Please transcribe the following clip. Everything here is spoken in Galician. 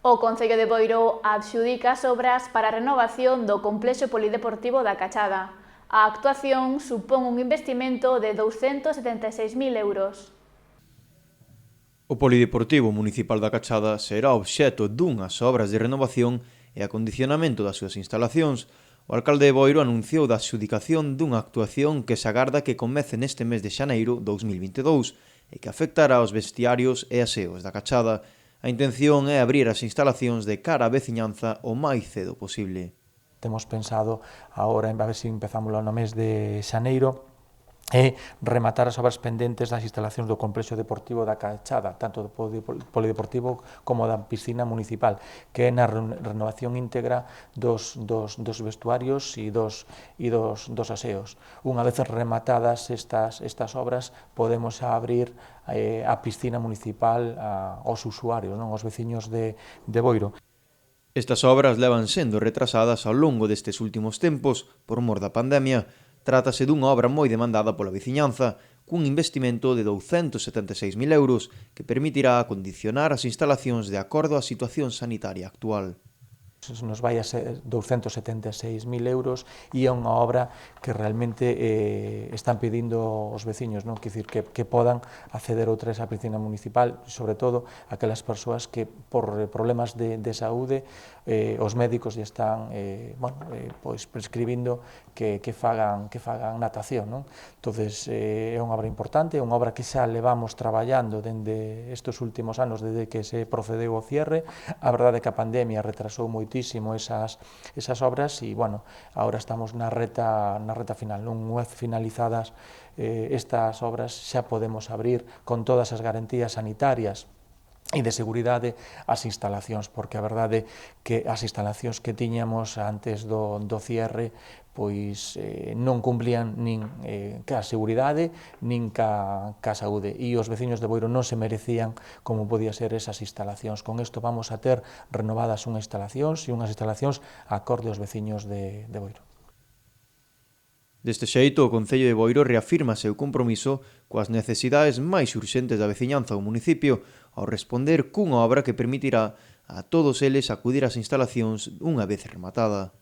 O Concello de Boiro adxudica as obras para a renovación do complexo polideportivo da Cachada. A actuación supón un investimento de 276.000 euros. O Polideportivo Municipal da Cachada será obxecto dunhas obras de renovación e acondicionamento das súas instalacións. O alcalde de Boiro anunciou da adxudicación dunha actuación que se agarda que comece neste mes de xaneiro 2022 e que afectará aos vestiarios e aseos da Cachada. A intención é abrir as instalacións de cara á veciñanza o máis cedo posible. Temos pensado agora, a ver se empezamos no mes de xaneiro, e rematar as obras pendentes das instalacións do complexo deportivo da Cachada, tanto do polideportivo como da piscina municipal, que é na renovación íntegra dos vestuarios e dos aseos. Unha vez rematadas estas obras, podemos abrir a piscina municipal aos usuarios, aos veciños de Boiro. Estas obras levan sendo retrasadas ao longo destes últimos tempos por mor da pandemia. Trátase dunha obra moi demandada pola veciñanza, cun investimento de 276.000 euros que permitirá acondicionar as instalacións de acordo á situación sanitaria actual. Nos vai a ser 276.000 euros e é unha obra que realmente están pedindo os veciños, quer dicir, que podan acceder outra vez á piscina municipal, sobre todo aquelas persoas que por problemas de saúde os médicos lle están prescribindo que fagan natación. Entonces é unha obra importante, é unha obra que xa levamos traballando dende estes últimos anos, desde que se procedeu ao cierre. A verdade é que a pandemia retrasou moitísimo esas obras e, agora estamos na reta final. Unha vez finalizadas estas obras xa podemos abrir con todas as garantías sanitarias e de seguridade as instalacións, porque a verdade que as instalacións que tiñamos antes do cierre pois non cumplían nin ca seguridade nin ca saúde, e os veciños de Boiro non se merecían como podía ser esas instalacións. Con isto vamos a ter renovadas unhas instalacións acorde aos veciños de Boiro. Deste xeito, o Concello de Boiro reafirma seu compromiso coas necesidades máis urxentes da veciñanza do municipio ao responder cunha obra que permitirá a todos eles acudir ás instalacións unha vez rematada.